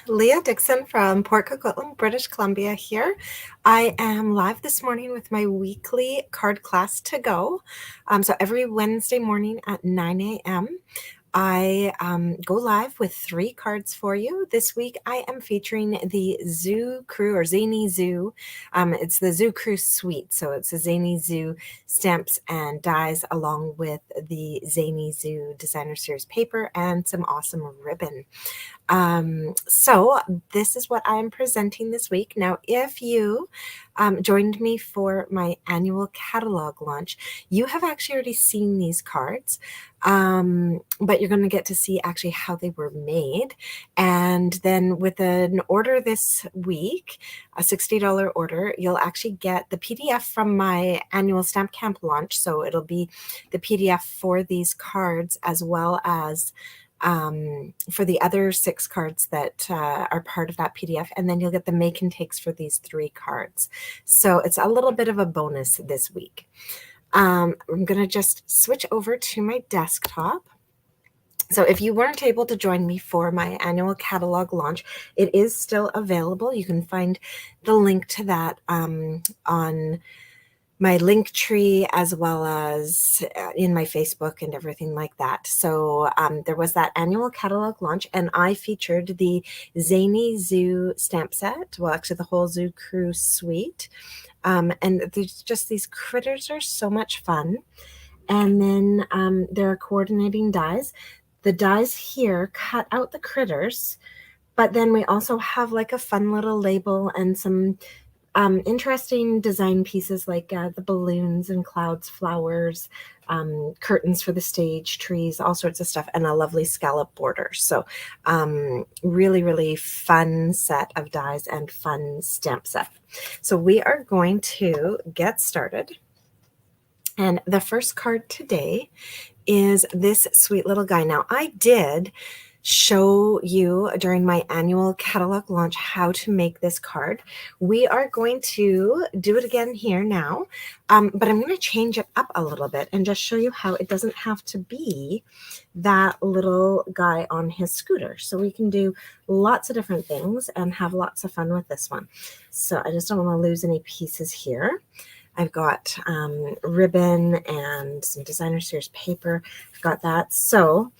Leah Dixon from Port Coquitlam, British Columbia here. I am live this morning with my weekly card class to go. So every Wednesday morning at 9 a.m. I go live with 3 cards for you. This week I am featuring the Zoo Crew or Zany Zoo. It's the Zoo Crew Suite. So it's the Zany Zoo stamps and dies along with the Zany Zoo Designer Series paper and some awesome ribbon. So this is what I'm presenting this week. Now, if you joined me for my annual catalog launch, you have actually already seen these cards, but you're going to get to see actually how they were made. And then with an order this week, a $60 order, you'll actually get the PDF from my annual Stamp Camp launch. So it'll be the PDF for these cards as well as for the other 6 cards that are part of that PDF, and then you'll get the make and takes for these 3 cards. So it's a little bit of a bonus this week. I'm going to just switch over to my desktop. So if you weren't able to join me for my annual catalog launch, it is still available. You can find the link to that on my link tree as well as in my Facebook and everything like that. So there was that annual catalog launch, and I featured the Zany Zoo stamp set. Well, actually the whole Zoo Crew suite. And there's just these critters are so much fun. And then there are coordinating dies. The dies here cut out the critters, but then we also have like a fun little label and some interesting design pieces like the balloons and clouds, flowers, curtains for the stage, trees, all sorts of stuff, and a lovely scallop border. So really, really fun set of dies and fun stamp set. So we are going to get started. And the first card today is this sweet little guy. Now, I did show you during my annual catalog launch how to make this card. We are going to do it again here now, but I'm going to change it up a little bit and just show you how it doesn't have to be that little guy on his scooter. So we can do lots of different things and have lots of fun with this one. So I just don't want to lose any pieces here. I've got ribbon and some designer series paper. I've got that. So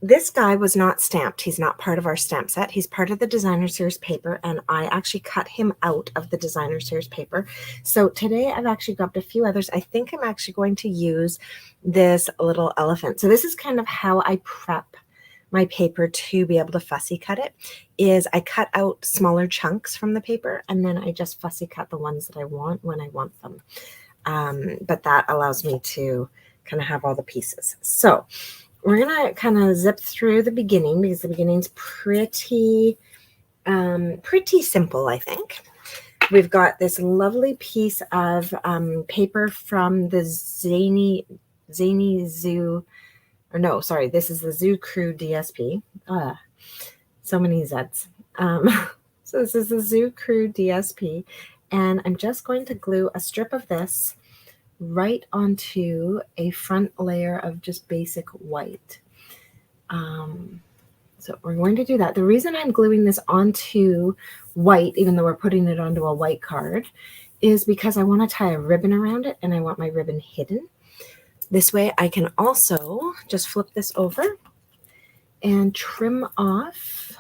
this guy was not stamped. He's not part of our stamp set. He's part of the designer series paper, and I actually cut him out of the designer series paper. So today I've actually grabbed a few others. I think I'm actually going to use this little elephant. So this is kind of how I prep my paper to be able to fussy cut it, is I cut out smaller chunks from the paper, and then I just fussy cut the ones that I want when I want them. But that allows me to kind of have all the pieces. So we're going to kind of zip through the beginning because the beginning's pretty simple, I think. We've got this lovely piece of paper from the Zany Zoo. Or no, sorry, this is the Zoo Crew DSP. So many Zs. So this is the Zoo Crew DSP, and I'm just going to glue a strip of this right onto a front layer of just basic white. So we're going to do that. The reason I'm gluing this onto white, even though we're putting it onto a white card, is because I want to tie a ribbon around it, and I want my ribbon hidden. This way I can also just flip this over and trim off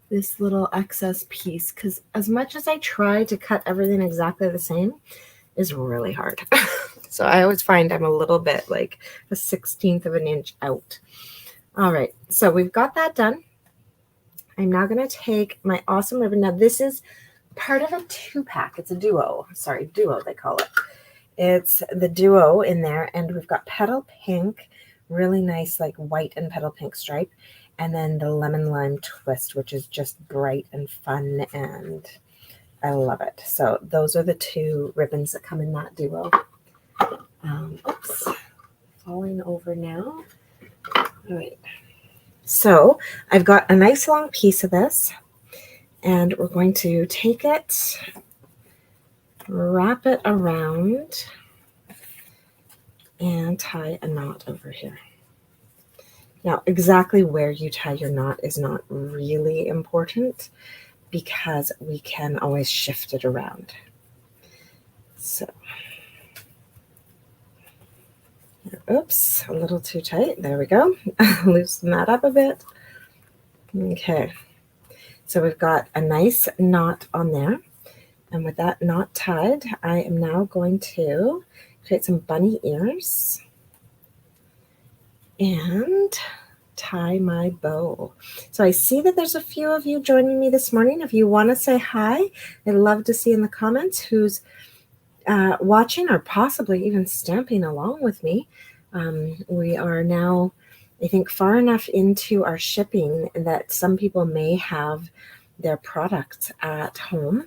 this little excess piece, because as much as I try to cut everything exactly the same, is really hard. So I always find I'm a little bit like a 1/16 of an inch out. All right, so we've got that done. I'm now going to take my awesome ribbon. Now this is part of a 2-pack. It's a duo. Sorry, duo they call it. It's the duo in there, and we've got petal pink, really nice like white and petal pink stripe, and then the lemon lime twist, which is just bright and fun, and I love it. So those are the 2 ribbons that come in that duo. Oops, falling over now. All right. So I've got a nice long piece of this, and we're going to take it, wrap it around, and tie a knot over here. Now, exactly where you tie your knot is not really important because we can always shift it around. So, oops, a little too tight. There we go. Loosen that up a bit. Okay, so we've got a nice knot on there. And with that knot tied, I am now going to create some bunny ears and tie my bow. So I see that there's a few of you joining me this morning. If you want to say hi, I'd love to see in the comments who's watching or possibly even stamping along with me. We are now, I think, far enough into our shipping that some people may have their products at home.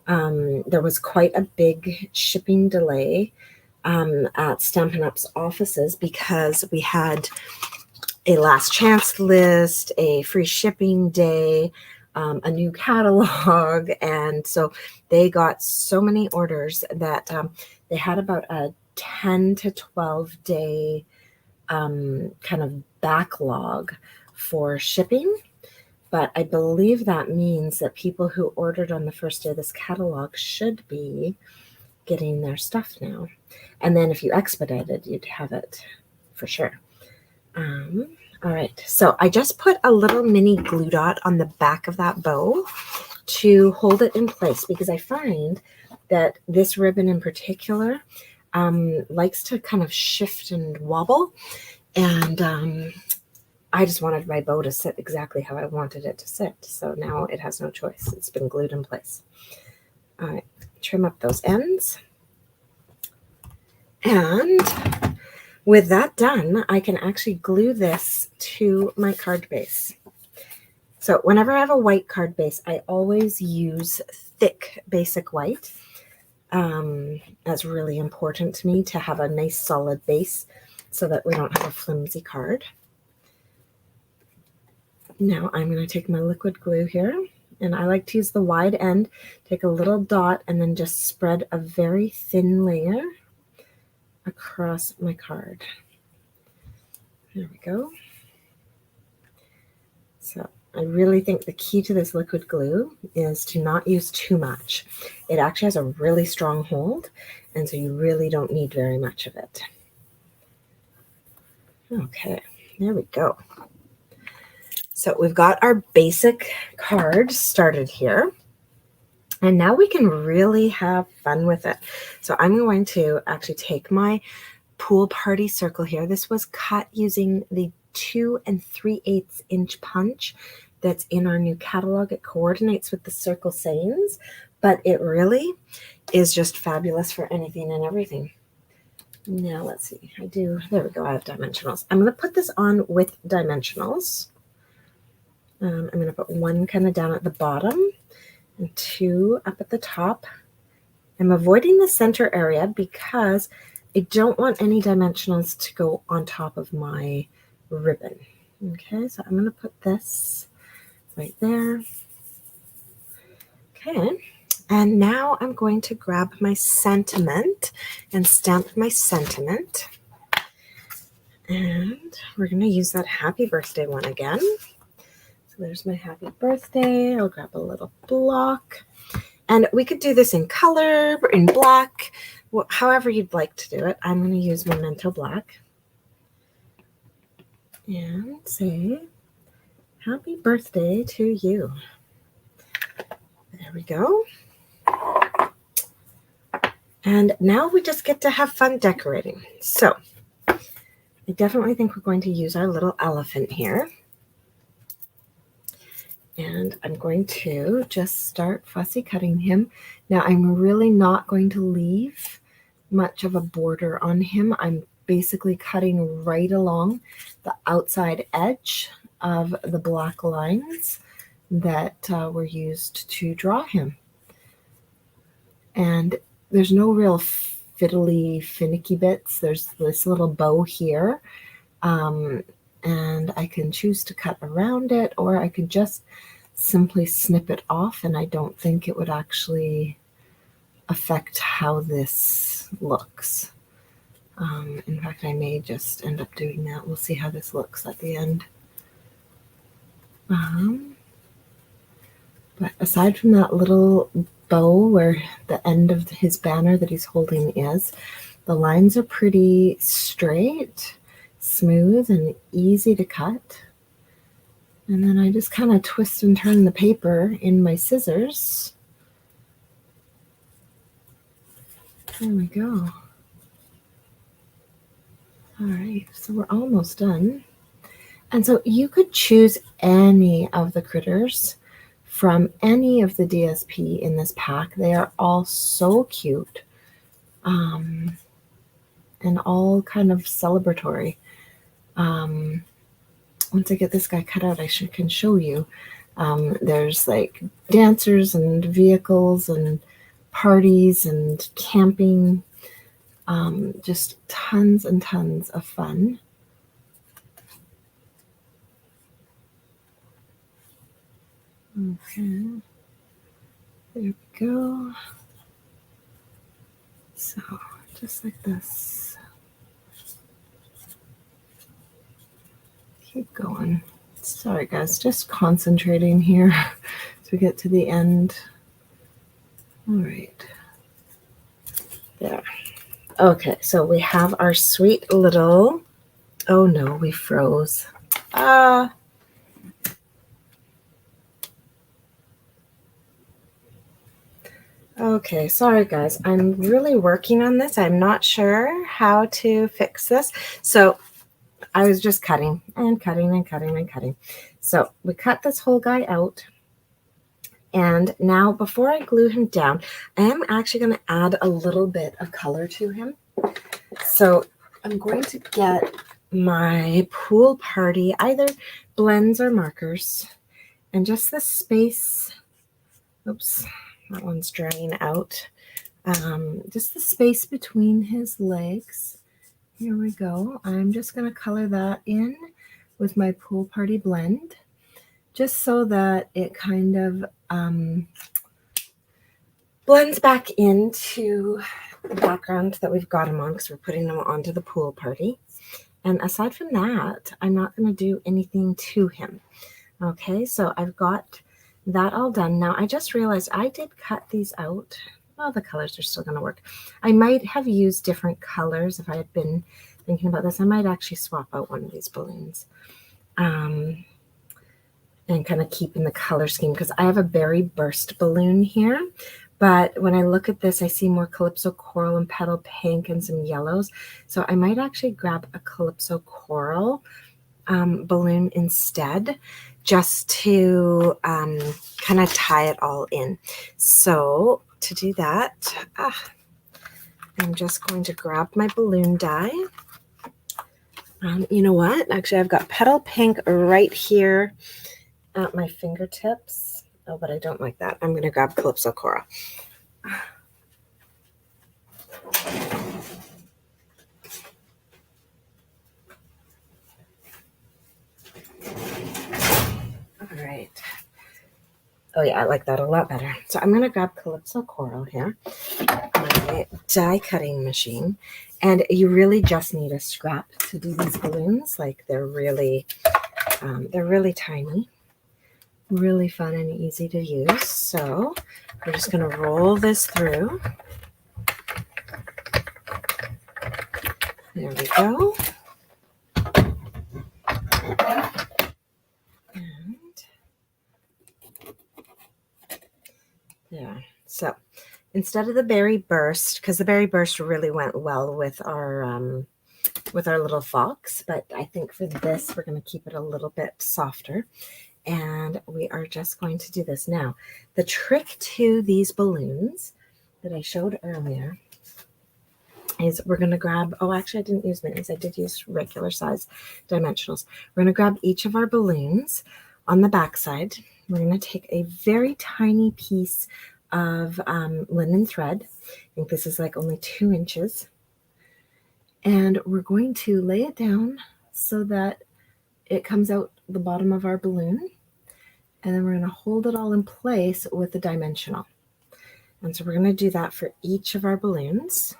There was quite a big shipping delay at Stampin' Up's offices because we had a last chance list, a free shipping day, a new catalog. And so they got so many orders that they had about a 10 to 12 day kind of backlog for shipping. But I believe that means that people who ordered on the first day of this catalog should be getting their stuff now. And then if you expedited, you'd have it for sure. All right, so I just put a little mini glue dot on the back of that bow to hold it in place because I find that this ribbon in particular likes to kind of shift and wobble. And I just wanted my bow to sit exactly how I wanted it to sit. So now it has no choice. It's been glued in place. All right, trim up those ends. And with that done, I can actually glue this to my card base. So whenever I have a white card base, I always use thick basic white. That's really important to me to have a nice solid base so that we don't have a flimsy card. Now I'm going to take my liquid glue here, and I like to use the wide end, take a little dot, and then just spread a very thin layer across my card. There we go. So I really think the key to this liquid glue is to not use too much. It actually has a really strong hold, and so you really don't need very much of it. Okay, there we go. So we've got our basic card started here. And now we can really have fun with it. So I'm going to actually take my pool party circle here. This was cut using the 2 3/8 inch punch that's in our new catalog. It coordinates with the circle sayings, but it really is just fabulous for anything and everything. Now let's see. There we go. I have dimensionals. I'm going to put this on with dimensionals. I'm going to put one kind of down at the bottom and 2 up at the top. I'm avoiding the center area because I don't want any dimensionals to go on top of my ribbon. Okay, so I'm going to put this right there. Okay, and now I'm going to grab my sentiment and stamp my sentiment. And we're going to use that happy birthday one again. So there's my happy birthday. I'll grab a little block. And we could do this in color, or in black, however you'd like to do it. I'm going to use Memento Black. And say, happy birthday to you. There we go. And now we just get to have fun decorating. So I definitely think we're going to use our little elephant here. And I'm going to just start fussy cutting him. Now I'm really not going to leave much of a border on him. I'm basically cutting right along the outside edge of the black lines that were used to draw him. And there's no real fiddly, finicky bits. There's this little bow here. And I can choose to cut around it, or I could just simply snip it off, and I don't think it would actually affect how this looks. In fact, I may just end up doing that. We'll see how this looks at the end. But aside from that little bow where the end of his banner that he's holding is, the lines are pretty straight, smooth, and easy to cut. And then I just kind of twist and turn the paper in my scissors. There we go. All right, so we're almost done. And so you could choose any of the critters from any of the DSP in this pack. They are all so cute and all kind of celebratory. Once I get this guy cut out, I can show you. There's like dancers and vehicles and parties and camping. Just tons and tons of fun. Okay, there we go. So just like this. Keep going. Sorry guys, just concentrating here as we get to the end. All right. There. Okay, so we have our sweet little, oh no, we froze. Okay, sorry guys. I'm really working on this. I'm not sure how to fix this. So I was just cutting and cutting and cutting and cutting. So we cut this whole guy out. And now before I glue him down, I am actually going to add a little bit of color to him. So I'm going to get my Pool Party, either blends or markers, and just the space. Oops, that one's drying out. Just the space between his legs. Here we go. I'm just going to color that in with my Pool Party blend, just so that it kind of blends back into the background that we've got him on, because we're putting him onto the pool party. And aside from that, I'm not going to do anything to him. Okay, so I've got that all done. Now, I just realized I did cut these out. Well, the colors are still going to work. I might have used different colors if I had been thinking about this. I might actually swap out one of these balloons and kind of keep in the color scheme, because I have a berry burst balloon here. But when I look at this, I see more Calypso Coral and Petal Pink and some yellows. So I might actually grab a Calypso Coral balloon instead, just to kind of tie it all in. So to do that, I'm just going to grab my balloon die. You know what? Actually, I've got Petal Pink right here at my fingertips. Oh, but I don't like that. I'm going to grab Calypso Coral. All right. Oh yeah, I like that a lot better. So I'm going to grab Calypso Coral here, my die cutting machine. And you really just need a scrap to do these balloons. Like they're really tiny, really fun and easy to use. So we're just going to roll this through. There we go. And there. So instead of the berry burst, because the berry burst really went well with our little fox, but I think for this we're going to keep it a little bit softer. And we are just going to do this now. The trick to these balloons that I showed earlier is we're going to grab, oh, actually I didn't use minis. I did use regular size dimensionals. We're going to grab each of our balloons on the back side. We're going to take a very tiny piece of linen thread. I think this is like only 2 inches. And we're going to lay it down so that it comes out the bottom of our balloon. And then we're going to hold it all in place with the dimensional. And so we're going to do that for each of our balloons.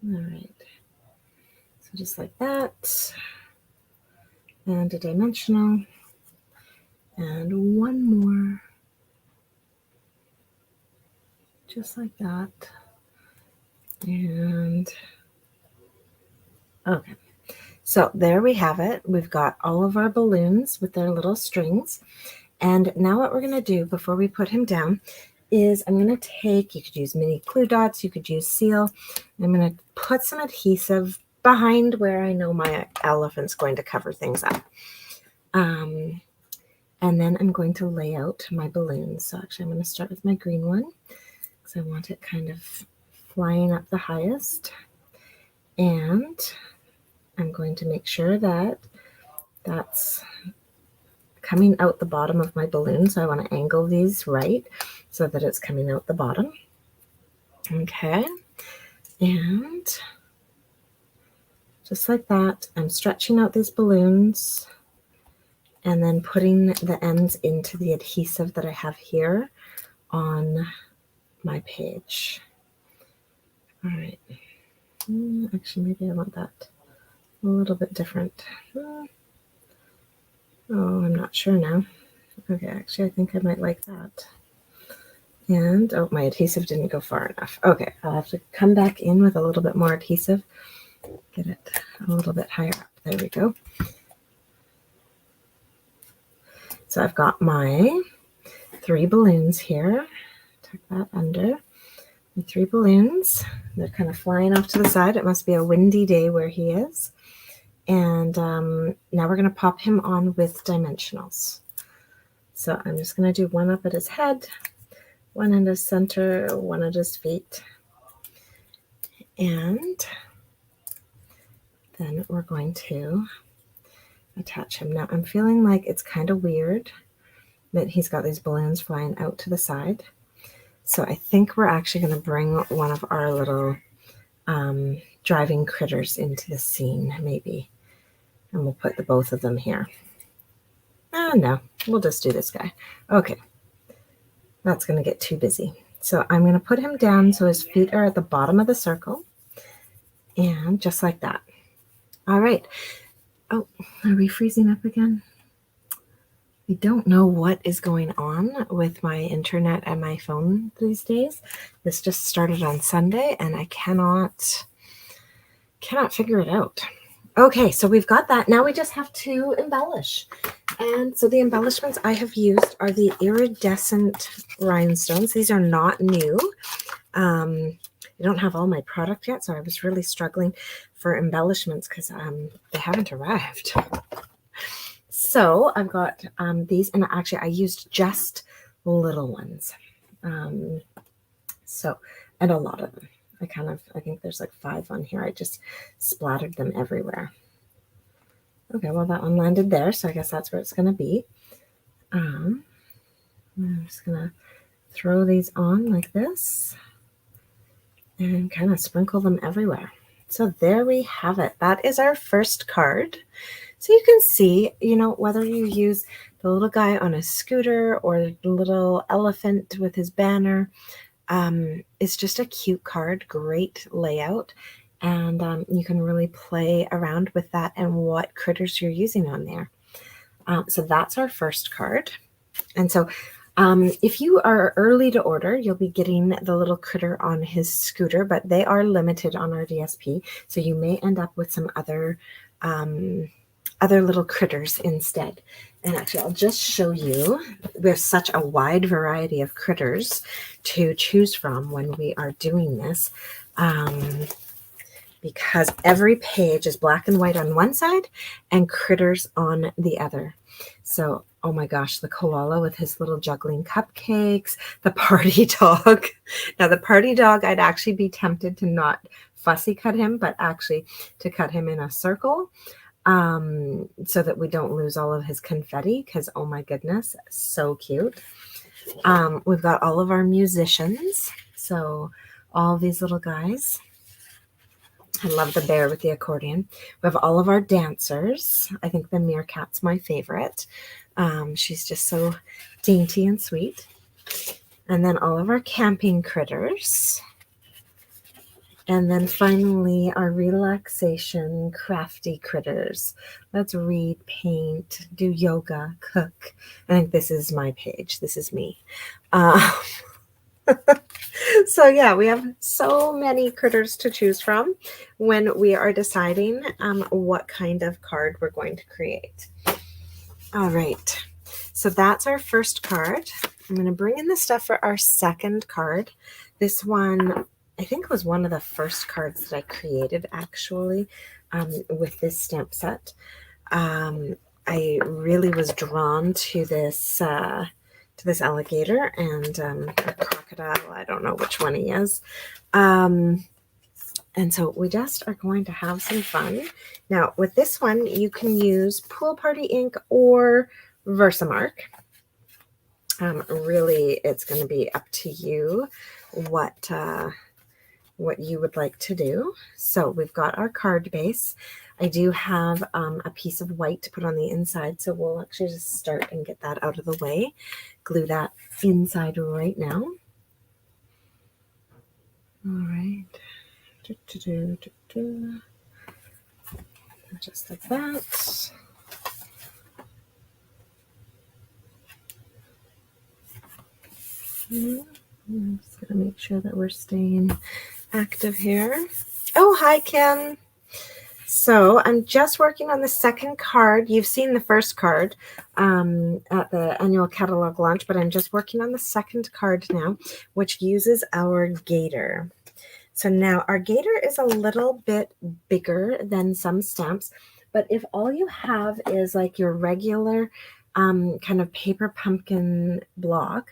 All right. So just like that. And a dimensional. And one more. Just like that. And okay. So there we have it. We've got all of our balloons with their little strings. And now what we're going to do before we put him down is I'm going to take, you could use mini glue dots, you could use seal. I'm going to put some adhesive behind where I know my elephant's going to cover things up. And then I'm going to lay out my balloons. So actually I'm going to start with my green one because I want it kind of flying up the highest. And I'm going to make sure that that's coming out the bottom of my balloon. So I want to angle these right so that it's coming out the bottom. Okay. And just like that, I'm stretching out these balloons and then putting the ends into the adhesive that I have here on my page. All right. Actually, maybe I want that a little bit different. Oh, I'm not sure now. Okay, actually, I think I might like that. And, oh, my adhesive didn't go far enough. Okay, I'll have to come back in with a little bit more adhesive. Get it a little bit higher up. There we go. So I've got my 3 balloons here. Tuck that under. My 3 balloons. They're kind of flying off to the side. It must be a windy day where he is. And now we're going to pop him on with dimensionals. So I'm just going to do one up at his head, one in his center, one at his feet. And then we're going to attach him. Now I'm feeling like it's kind of weird that he's got these balloons flying out to the side. So I think we're actually going to bring one of our little driving critters into the scene, maybe. And we'll put the both of them here. No, we'll just do this guy. Okay, that's going to get too busy. So I'm going to put him down so his feet are at the bottom of the circle. And just like that. All right. Oh, are we freezing up again? I don't know what is going on with my internet and my phone these days. This just started on Sunday and I cannot figure it out. Okay, so we've got that. Now we just have to embellish. And so the embellishments I have used are the iridescent rhinestones. These are not new. I don't have all my product yet, so I was really struggling for embellishments because they haven't arrived. So I've got these, and actually I used just little ones. And a lot of them. I think there's like 5 on here. I just splattered them everywhere. Okay, well that one landed there, so I guess that's where it's going to be. I'm just going to throw these on like this and kind of sprinkle them everywhere. So there we have it. That is our first card. So you can see, whether you use the little guy on a scooter or the little elephant with his banner, it's just a cute card, great layout, and you can really play around with that and what critters you're using on there. So that's our first card. And so if you are early to order, you'll be getting the little critter on his scooter, but they are limited on our DSP, so you may end up with some other little critters instead. And actually, I'll just show you. There's such a wide variety of critters to choose from when we are doing this, because every page is black and white on one side and critters on the other. So, oh my gosh, the koala with his little juggling cupcakes, the party dog. Now, the party dog, I'd actually be tempted to not fussy cut him, but actually to cut him in a circle. So that we don't lose all of his confetti, because oh my goodness, so cute. We've got all of our musicians, so all these little guys. I love the bear with the accordion. We have all of our dancers. I think the meerkat's my favorite. She's just so dainty and sweet. And then all of our camping critters. And then finally, our relaxation, crafty critters. Let's read, paint, do yoga, cook. I think this is my page. This is me. So yeah, we have so many critters to choose from when we are deciding what kind of card we're going to create. All right, so that's our first card. I'm going to bring in the stuff for our second card. This one, I think, was one of the first cards that I created actually with this stamp set. I really was drawn to this alligator and a crocodile. I don't know which one he is. And so we just are going to have some fun. Now, with this one, you can use Pool Party ink or Versamark. Really, it's going to be up to you what you would like to do. So we've got our card base. I do have a piece of white to put on the inside, so we'll actually just start and get that out of the way. Glue that inside right now. All right. Just like that. I'm just going to make sure that we're staying active here. Oh, hi, Kim. So I'm just working on the second card. You've seen the first card at the annual catalog launch, but I'm just working on the second card now, which uses our gator. So now our gator is a little bit bigger than some stamps, but if all you have is like your regular kind of paper pumpkin block,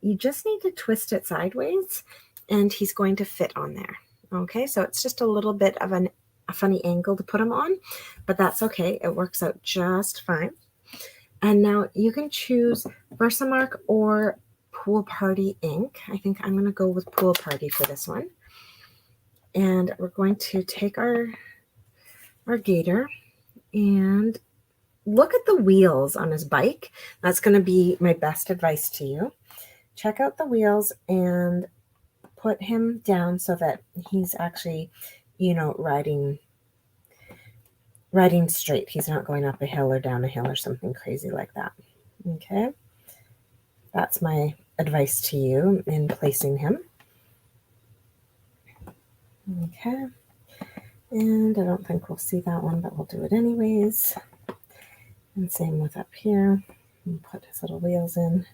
you just need to twist it sideways and he's going to fit on there. Okay, so it's just a little bit of a funny angle to put him on, but that's okay. It works out just fine. And now you can choose Versamark or Pool Party ink. I think I'm going to go with Pool Party for this one. And we're going to take our gator and look at the wheels on his bike. That's going to be my best advice to you. Check out the wheels and put him down so that he's actually, you know, riding straight. He's not going up a hill or down a hill or something crazy like that. Okay. That's my advice to you in placing him. Okay. And I don't think we'll see that one, but we'll do it anyways. And same with up here. And put his little wheels in.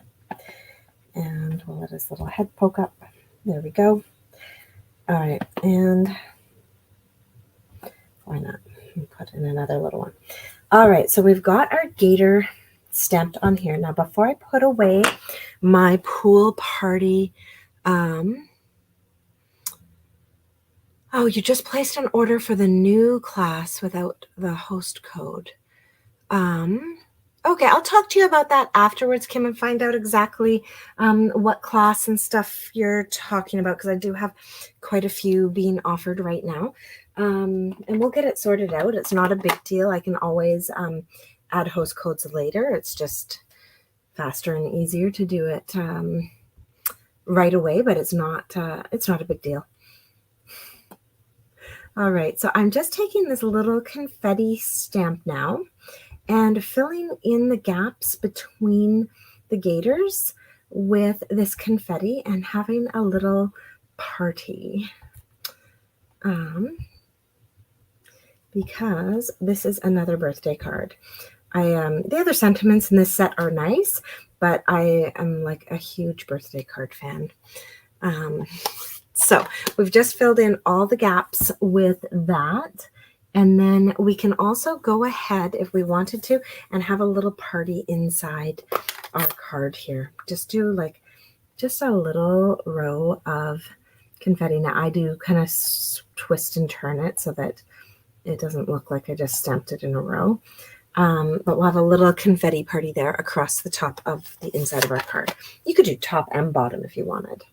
And we'll let his little head poke up. There we go. All right. And why not? Put in another little one. All right. So we've got our gator stamped on here. Now, before I put away my Pool Party, oh, you just placed an order for the new class without the host code. Okay, I'll talk to you about that afterwards, Kim, and find out exactly what class and stuff you're talking about, because I do have quite a few being offered right now. And we'll get it sorted out. It's not a big deal. I can always add host codes later. It's just faster and easier to do it right away, but it's not a big deal. All right, so I'm just taking this little confetti stamp now and filling in the gaps between the gators with this confetti and having a little party. Because this is another birthday card. The other sentiments in this set are nice, but I am like a huge birthday card fan. So we've just filled in all the gaps with that. And then we can also go ahead if we wanted to and have a little party inside our card here. Just do like just a little row of confetti. Now I do kind of twist and turn it so that it doesn't look like I just stamped it in a row. But we'll have a little confetti party there across the top of the inside of our card. You could do top and bottom if you wanted.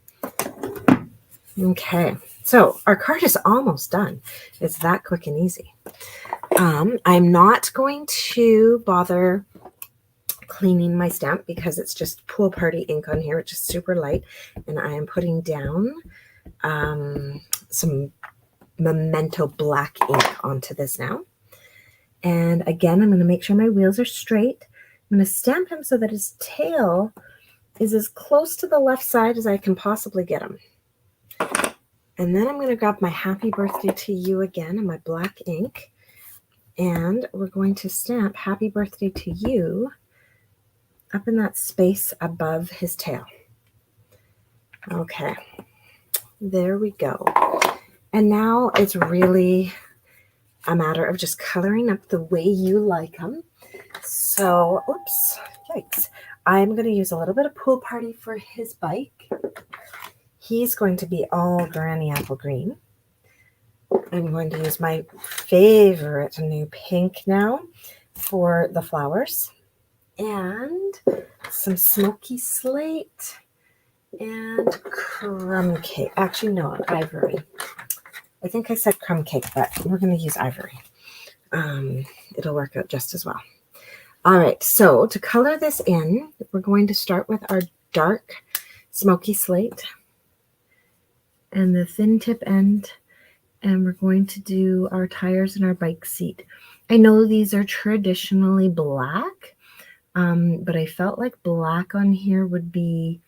Okay, so our card is almost done. It's that quick and easy. I'm not going to bother cleaning my stamp because it's just Pool Party ink on here, which is super light. And I am putting down some Memento black ink onto this now. And again, I'm going to make sure my wheels are straight. I'm going to stamp him so that his tail is as close to the left side as I can possibly get him. And then I'm going to grab my happy birthday to you again and my black ink. And we're going to stamp happy birthday to you up in that space above his tail. Okay, there we go. And now it's really a matter of just coloring up the way you like them. So, oops, yikes. I'm going to use a little bit of Pool Party for his bike. He's going to be all Granny Apple Green. I'm going to use my favorite new pink now for the flowers. And some Smoky Slate and Crumb Cake. Actually, no, Ivory. I think I said Crumb Cake, but we're going to use Ivory. It'll work out just as well. All right, so to color this in, we're going to start with our dark Smoky Slate and the thin tip end, and we're going to do our tires and our bike seat. I know these are traditionally black, but I felt like black on here would be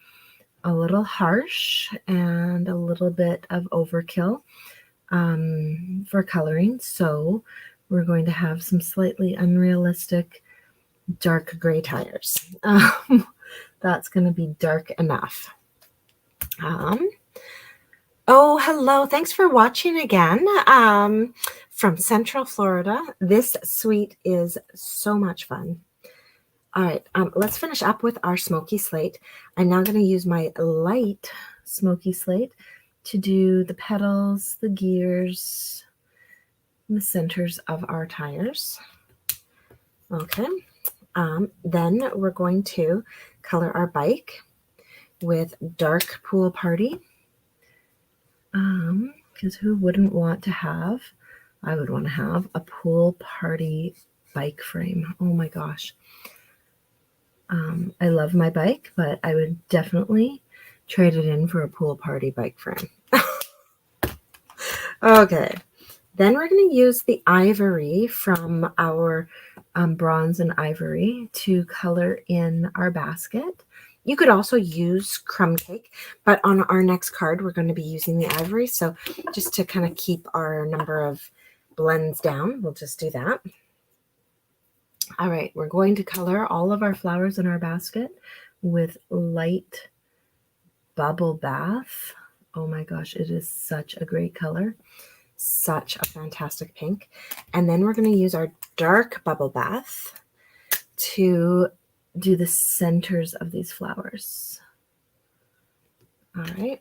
a little harsh and a little bit of overkill for coloring. So we're going to have some slightly unrealistic dark gray tires. That's going to be dark enough. Oh, hello. Thanks for watching again from Central Florida. This suite is so much fun. All right, let's finish up with our Smoky Slate. I'm now going to use my light Smoky Slate to do the pedals, the gears, and the centers of our tires. Okay, then we're going to color our bike with dark Pool Party. Because who wouldn't want to have, I would want to have a Pool Party bike frame. Oh my gosh. I love my bike, but I would definitely trade it in for a Pool Party bike frame. Okay, then we're going to use the ivory from our bronze and ivory to color in our basket. You could also use Crumb Cake, but on our next card, we're going to be using the ivory. So just to kind of keep our number of blends down, we'll just do that. All right, we're going to color all of our flowers in our basket with light Bubble Bath. Oh my gosh, it is such a great color. Such a fantastic pink. And then we're going to use our dark Bubble Bath to do the centers of these flowers. All right,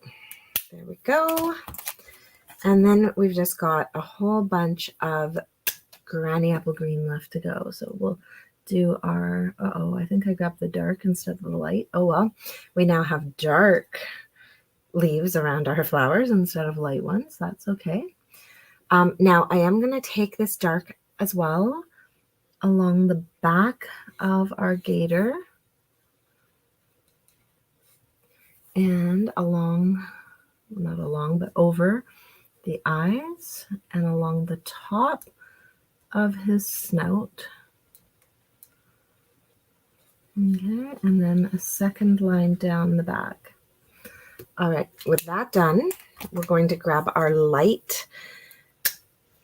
there we go. And then we've just got a whole bunch of Granny Apple Green left to go. So we'll do our, I think I grabbed the dark instead of the light. Oh well, we now have dark leaves around our flowers instead of light ones. That's okay. Now I am going to take this dark as well along the back of our gator and along, not along, but over the eyes and along the top of his snout. Okay, and then a second line down the back. All right, with that done, we're going to grab our light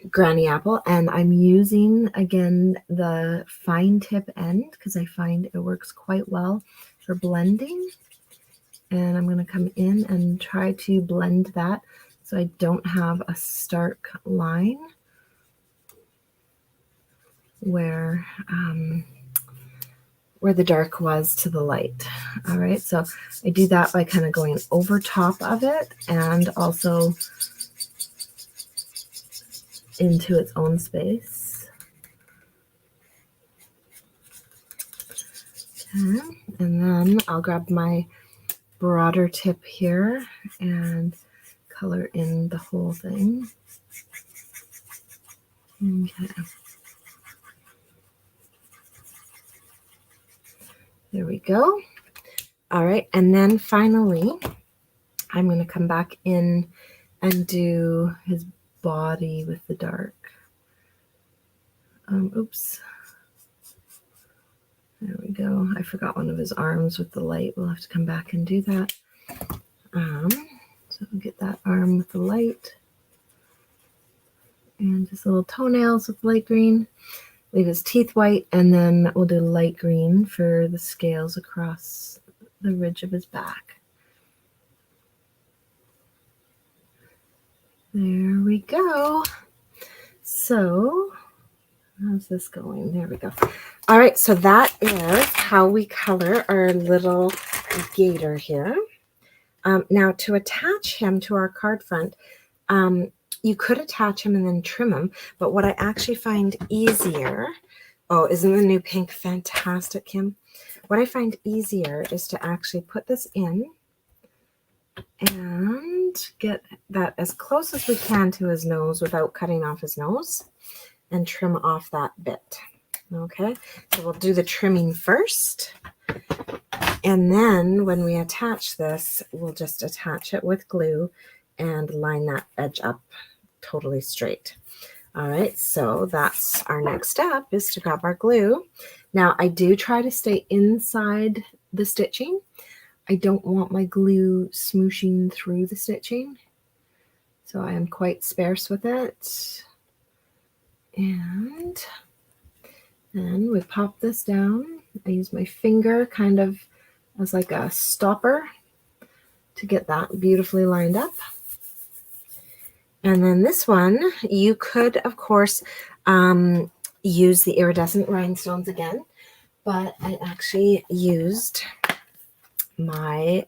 Granny Apple, and I'm using again the fine tip end because I find it works quite well for blending. And I'm going to come in and try to blend that so I don't have a stark line where the dark was to the light. All right, so I do that by kind of going over top of it and also into its own space. Okay, and then I'll grab my broader tip here and color in the whole thing. Okay. There we go. All right, and then finally, I'm going to come back in and do his body with the dark. Oops. There we go. I forgot one of his arms with the light. We'll have to come back and do that. So get that arm with the light. And just little toenails with light green. Leave his teeth white, and then we'll do light green for the scales across the ridge of his back. There we go. So how's this going? There we go. All right, so that is how we color our little gator here. Now to attach him to our card front, you could attach him and then trim him, but what I actually find easier, oh, isn't the new pink fantastic, Kim? What I find easier is to actually put this in and get that as close as we can to his nose without cutting off his nose, and trim off that bit. Okay, so we'll do the trimming first, and then when we attach this, we'll just attach it with glue and line that edge up totally straight. All right, so that's our next step, is to grab our glue. Now I do try to stay inside the stitching. I don't want my glue smooshing through the stitching, so I am quite sparse with it. And then we pop this down. I use my finger kind of as like a stopper to get that beautifully lined up. And then this one, you could, of course, use the iridescent rhinestones again, but I actually used my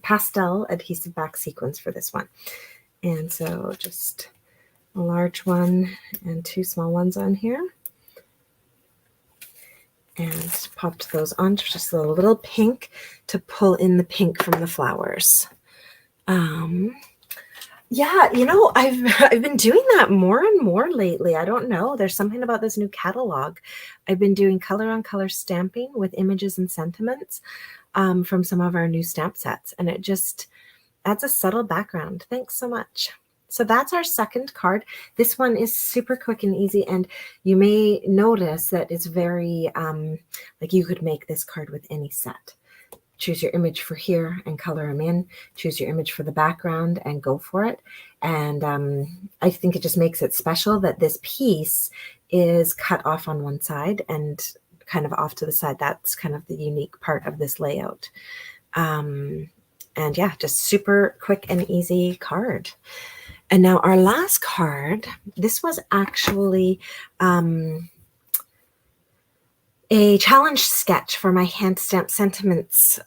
pastel adhesive back sequins for this one. And so just a large one and two small ones on here. And popped those on, just a little pink to pull in the pink from the flowers. Yeah, you know, I've been doing that more and more lately. I don't know. There's something about this new catalog. I've been doing color on color stamping with images and sentiments from some of our new stamp sets, and it just adds a subtle background. Thanks so much. So that's our second card. This one is super quick and easy, and you may notice that it's very like you could make this card with any set. Choose your image for here and color them in. Choose your image for the background and go for it. And I think it just makes it special that this piece is cut off on one side and kind of off to the side. That's kind of the unique part of this layout. And yeah, just super quick and easy card. And now our last card, this was actually a challenge sketch for my Hand Stamp Sentiments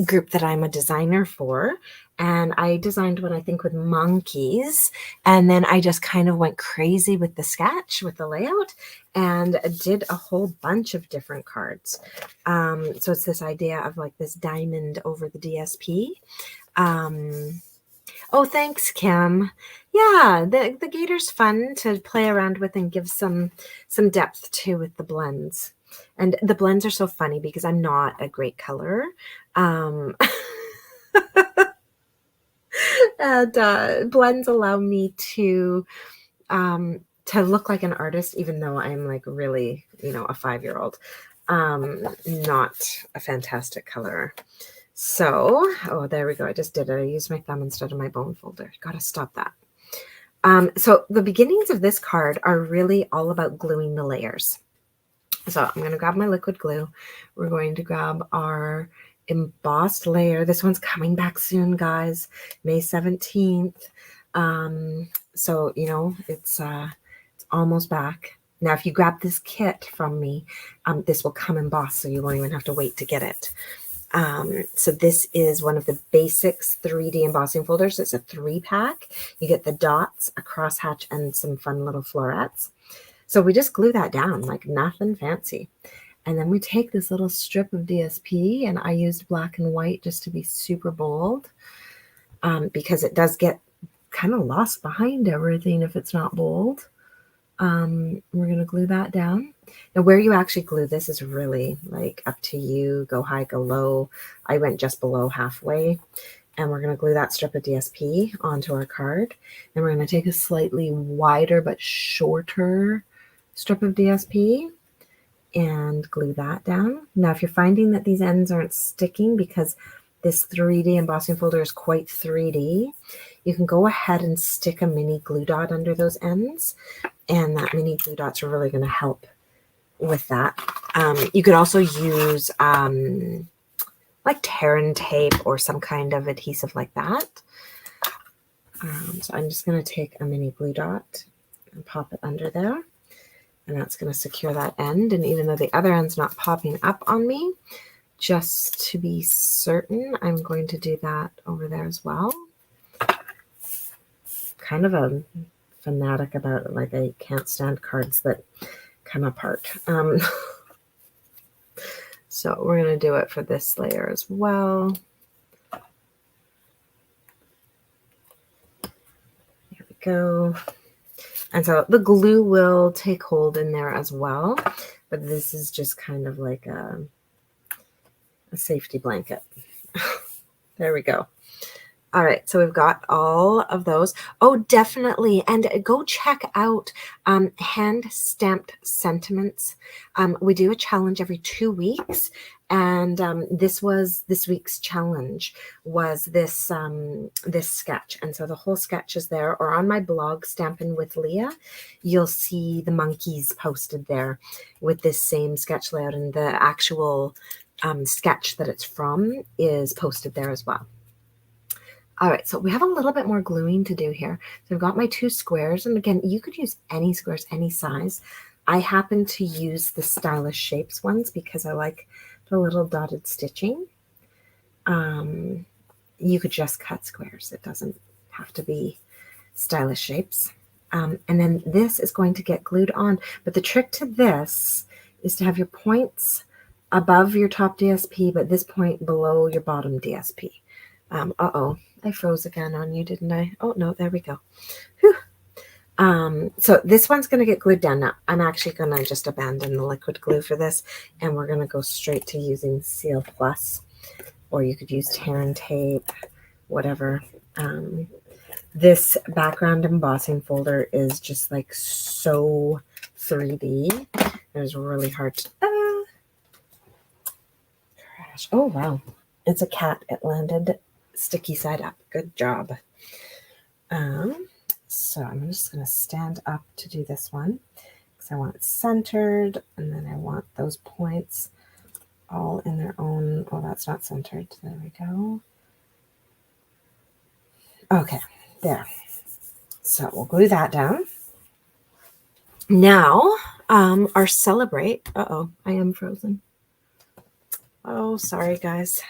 group that I'm a designer for. And I designed one, I think, with monkeys. And then I just kind of went crazy with the sketch, with the layout, and did a whole bunch of different cards. So it's this idea of like this diamond over the DSP. Oh, thanks, Kim. Yeah, the gator's fun to play around with and give some depth to with the blends. And the blends are so funny because I'm not a great colorer. And blends allow me to look like an artist, even though I'm like really, you know, a 5-year-old. Not a fantastic colorer. So, oh, there we go. I just did it. I used my thumb instead of my bone folder. Got to stop that. So the beginnings of this card are really all about gluing the layers. So I'm going to grab my liquid glue. We're going to grab our embossed layer. This one's coming back soon, guys. May 17th. So, you know, it's almost back. Now, if you grab this kit from me, this will come embossed, so you won't even have to wait to get it. So this is one of the basics 3D embossing folders. It's a 3-pack. You get the dots, a crosshatch, and some fun little florets. So we just glue that down like nothing fancy. And then we take this little strip of DSP, and I used black and white just to be super bold because it does get kind of lost behind everything if it's not bold. We're going to glue that down. Now, where you actually glue this is really like up to you. Go high, go low. I went just below halfway. And we're going to glue that strip of DSP onto our card. And we're going to take a slightly wider but shorter strip of DSP and glue that down. Now, if you're finding that these ends aren't sticking because this 3D embossing folder is quite 3D, you can go ahead and stick a mini glue dot under those ends. And that mini glue dots are really going to help with that. You could also use like Terran tape or some kind of adhesive like that. So I'm just going to take a mini glue dot and pop it under there. And that's going to secure that end. And even though the other end's not popping up on me, just to be certain, I'm going to do that over there as well. Kind of a fanatic about it. Like, I can't stand cards that come apart. So we're going to do it for this layer as well. There we go. And so the glue will take hold in there as well, but this is just kind of like a safety blanket. There we go. All right, so we've got all of those. Oh, definitely. And go check out Hand Stamped Sentiments. We do a challenge every 2 weeks. And this week's challenge was this this sketch. And so the whole sketch is there, or on my blog, Stampin with Leah, you'll see the monkeys posted there with this same sketch layout. And the actual sketch that it's from is posted there as well. All right, so we have a little bit more gluing to do here. So I've got my 2 squares, and again, you could use any squares, any size. I happen to use the Stylish Shapes ones because I like the little dotted stitching. You could just cut squares. It doesn't have to be Stylish Shapes. And then this is going to get glued on. But the trick to this is to have your points above your top DSP, but this point below your bottom DSP. Uh-oh, I froze again on you, didn't I? Oh, no, there we go. Whew. So this one's going to get glued down. Now, I'm actually going to just abandon the liquid glue for this, and we're going to go straight to using Seal Plus, or you could use Terran tape, whatever. This background embossing folder is just like so 3D. It was really hard to... crash. Oh, wow. It's a cat. It landed sticky side up. Good job. So I'm just going to stand up to do this one because I want it centered, and then I want those points all in their own. Oh, that's not centered. There we go. Okay, there. So we'll glue that down. Now, our Celebrate. Uh-oh, I am frozen. Oh, sorry, guys.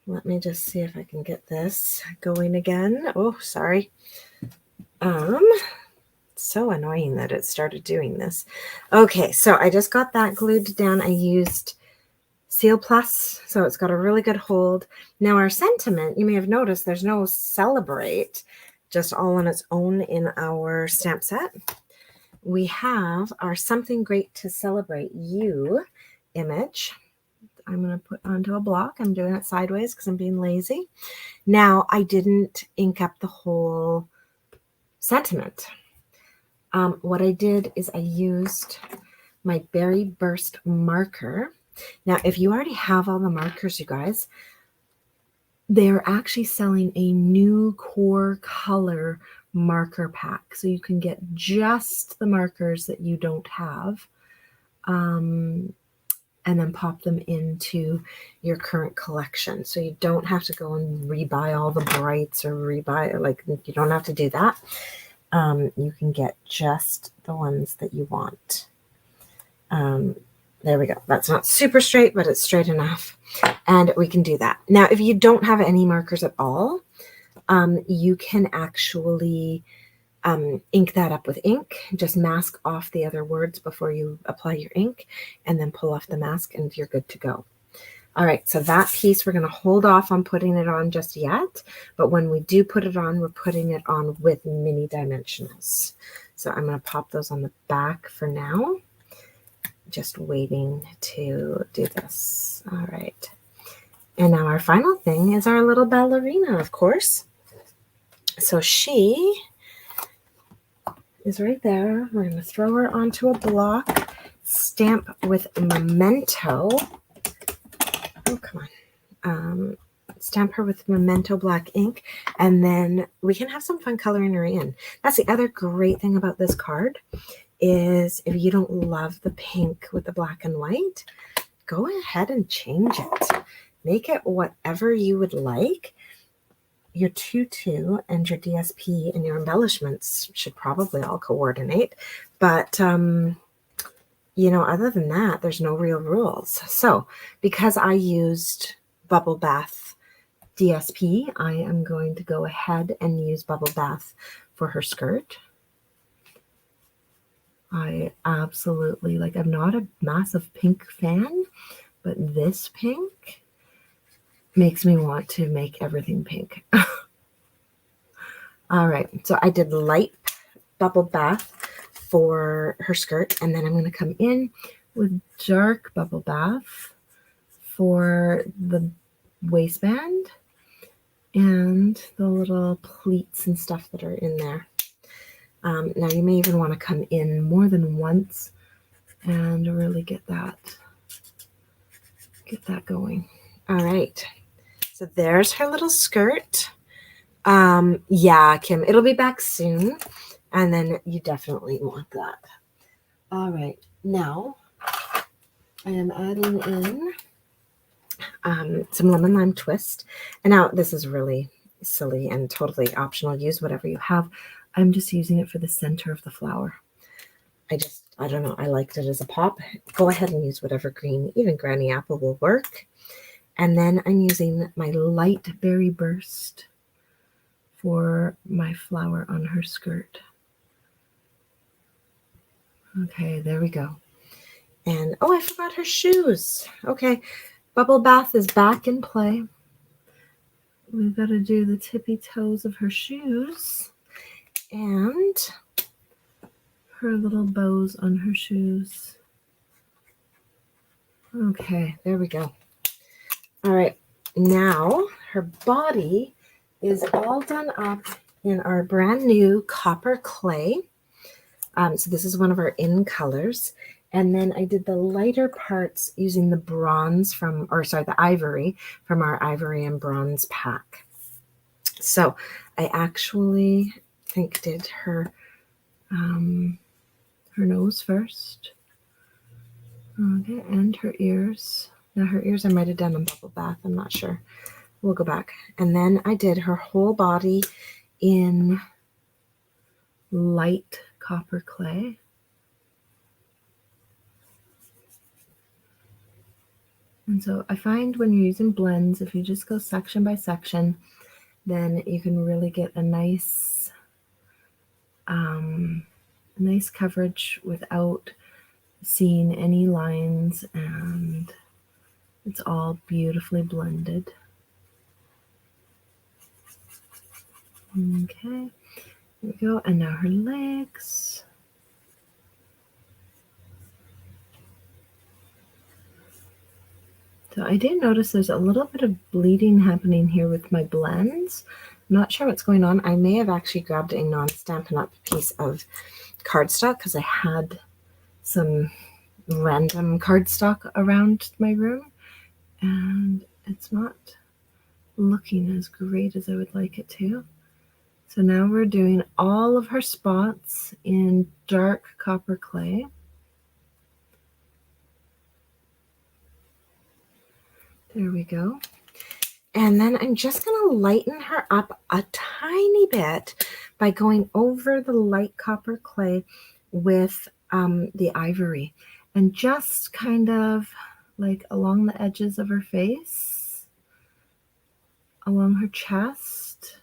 Let me just see if I can get this going again. Oh, sorry. So annoying that it started doing this. Okay, so I just got that glued down. I used Seal Plus, so it's got a really good hold. Now our sentiment, you may have noticed there's no Celebrate, just all on its own in our stamp set. We have our Something Great to Celebrate You image. I'm going to put onto a block. I'm doing it sideways because I'm being lazy. Now, I didn't ink up the whole sentiment. What I did is I used my Berry Burst marker. Now, if you already have all the markers, you guys, they're actually selling a new core color marker pack. So you can get just the markers that you don't have. And then pop them into your current collection. So you don't have to go and rebuy all the brights or rebuy, like, you don't have to do that. You can get just the ones that you want. There we go. That's not super straight, but it's straight enough. And we can do that. Now, if you don't have any markers at all, you can actually ink that up with ink. Just mask off the other words before you apply your ink, and then pull off the mask, and you're good to go. All right, so that piece, we're going to hold off on putting it on just yet, but when we do put it on, we're putting it on with mini dimensionals. So I'm going to pop those on the back for now. Just waiting to do this. All right. And now our final thing is our little ballerina, of course. So she is right there. We're going to throw her onto a block, stamp with Memento. Oh, come on. Stamp her with Memento black ink, and then we can have some fun coloring her in. That's the other great thing about this card, is if you don't love the pink with the black and white, go ahead and change it. Make it whatever you would like. Your tutu and your DSP and your embellishments should probably all coordinate. But, you know, other than that, there's no real rules. So because I used Bubble Bath DSP, I am going to go ahead and use Bubble Bath for her skirt. I absolutely, like, I'm not a massive pink fan, but this pink makes me want to make everything pink. All right, so I did light Bubble Bath for her skirt, and then I'm going to come in with dark Bubble Bath for the waistband and the little pleats and stuff that are in there. Now you may even want to come in more than once and really get that going. All right, so there's her little skirt. Yeah, Kim, it'll be back soon, and then you definitely want that. All right, now I am adding in some lemon lime twist, and now this is really silly and totally optional. Use whatever you have. I'm just using it for the center of the flower. I don't know, I liked it as a pop. Go ahead and use whatever green, even Granny Apple will work. And then I'm using my light berry burst for my flower on her skirt. Okay, there we go. And oh, I forgot her shoes. Okay, Bubble Bath is back in play. We've got to do the tippy toes of her shoes and her little bows on her shoes. Okay, there we go. All right, now her body is all done up in our brand new copper clay. So this is one of our in colors. And then I did the lighter parts using the bronze the ivory from our ivory and bronze pack. So I actually think did her nose first. Okay, and her ears. Now her ears I might have done in Bubble Bath, I'm not sure. We'll go back. And then I did her whole body in light copper clay. And so I find when you're using blends, if you just go section by section, then you can really get a nice coverage without seeing any lines, and it's all beautifully blended. Okay, there we go. And now her legs. So I did notice there's a little bit of bleeding happening here with my blends. I'm not sure what's going on. I may have actually grabbed a non-Stampin' Up piece of cardstock because I had some random cardstock around my room, and it's not looking as great as I would like it to. So now we're doing all of her spots in dark copper clay. There we go. And then I'm just going to lighten her up a tiny bit by going over the light copper clay with the ivory, and just kind of like along the edges of her face, along her chest,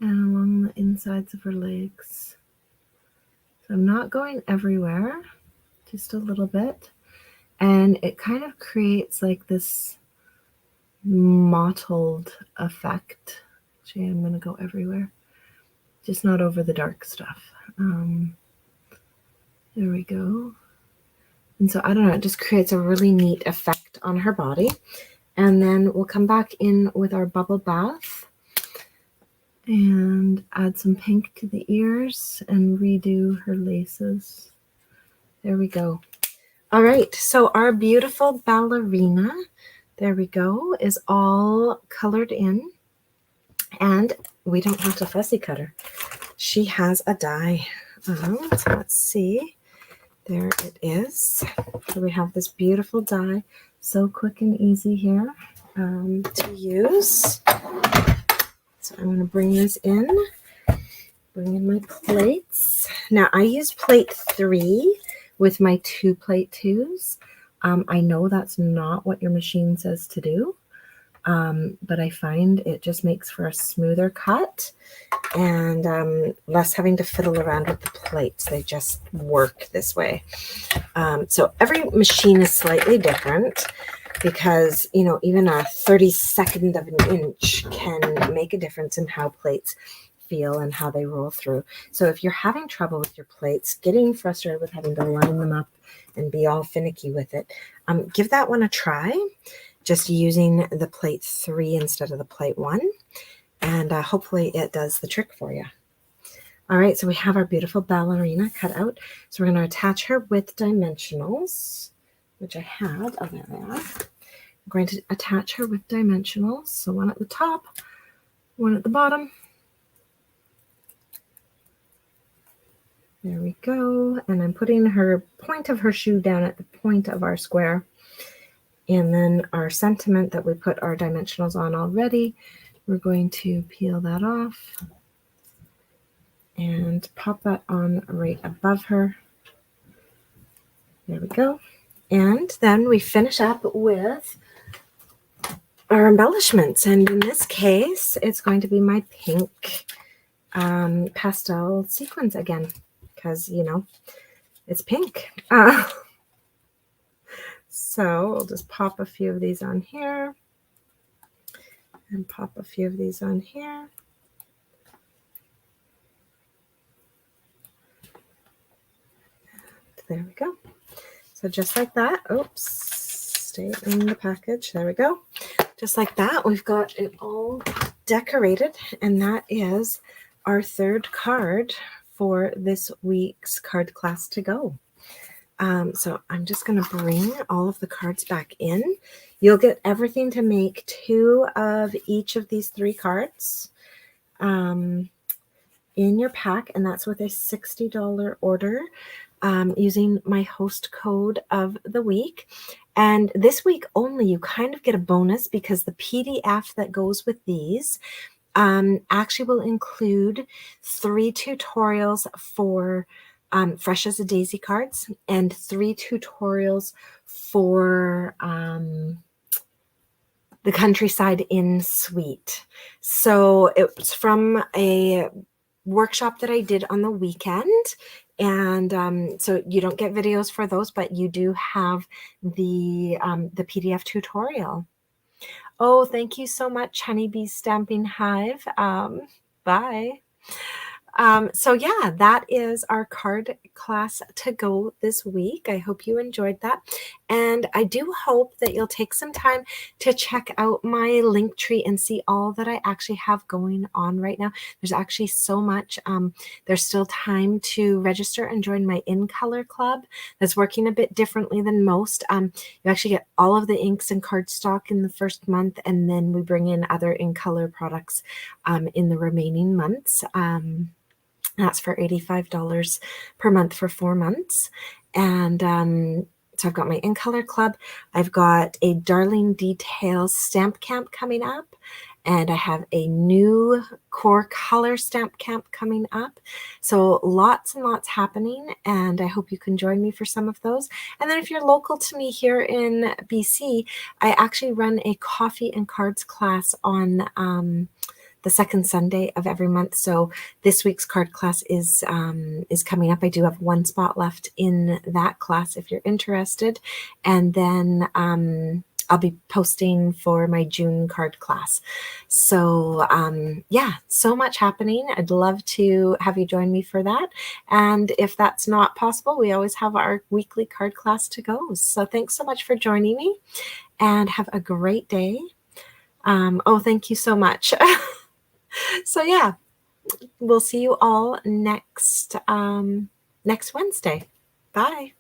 and along the insides of her legs. So I'm not going everywhere, just a little bit. And it kind of creates like this mottled effect. Actually, I'm going to go everywhere, just not over the dark stuff. There we go. And so I don't know, it just creates a really neat effect on her body. And then we'll come back in with our bubble bath and add some pink to the ears and redo her laces. There we go. All right, so our beautiful ballerina, there we go, is all colored in. And we don't have to fussy cut her. She has a die. So let's see. There it is. So we have this beautiful die. So quick and easy here to use. So I'm going to bring this in. Bring in my plates. Now I use plate 3 with my 2 plate 2s. I know that's not what your machine says to do. But I find it just makes for a smoother cut and less having to fiddle around with the plates. They just work this way. So every machine is slightly different because, you know, even a 32nd of an inch can make a difference in how plates feel and how they roll through. So if you're having trouble with your plates, getting frustrated with having to line them up and be all finicky with it, give that one a try. Just using the plate 3 instead of the plate 1. And hopefully it does the trick for you. All right, so we have our beautiful ballerina cut out. So we're going to attach her with dimensionals, which I have. Oh, there they are. I'm going to attach her with dimensionals. So one at the top, one at the bottom. There we go. And I'm putting her point of her shoe down at the point of our square. And then our sentiment that we put our dimensionals on already, we're going to peel that off and pop that on right above her. There we go. And then we finish up with our embellishments. And in this case, it's going to be my pink pastel sequins again, because, you know, it's pink. So we'll just pop a few of these on here and pop a few of these on here. There we go. So just like that. Oops, stay in the package. There we go. Just like that, we've got it all decorated, and that is our 3rd card for this week's card class to go. So I'm just going to bring all of the cards back in. You'll get everything to make 2 of each of these 3 cards in your pack, and that's with a $60 order using my host code of the week. And this week only, you kind of get a bonus because the PDF that goes with these actually will include 3 tutorials for Fresh as a Daisy cards and 3 tutorials for the Countryside in Suite. So it's from a workshop that I did on the weekend. And so you don't get videos for those, but you do have the PDF tutorial. Oh, thank you so much, Honeybee Stamping Hive. Bye. So yeah, that is our card class to go this week. I hope you enjoyed that. And I do hope that you'll take some time to check out my link tree and see all that I actually have going on right now. There's actually so much. There's still time to register and join my In Color Club. That's working a bit differently than most. You actually get all of the inks and cardstock in the first month, and then we bring in other In Color products in the remaining months. That's for $85 per month for 4 months. And so I've got my In Color Club. I've got a Darling Details Stamp Camp coming up. And I have a new Core Color Stamp Camp coming up. So lots and lots happening. And I hope you can join me for some of those. And then if you're local to me here in BC, I actually run a coffee and cards class on the second Sunday of every month. So this week's card class is coming up. I do have 1 spot left in that class if you're interested. And then I'll be posting for my June card class. So yeah, so much happening. I'd love to have you join me for that. And if that's not possible, we always have our weekly card class to go. So thanks so much for joining me, and have a great day. Oh, thank you so much. So yeah, we'll see you all next Wednesday. Bye.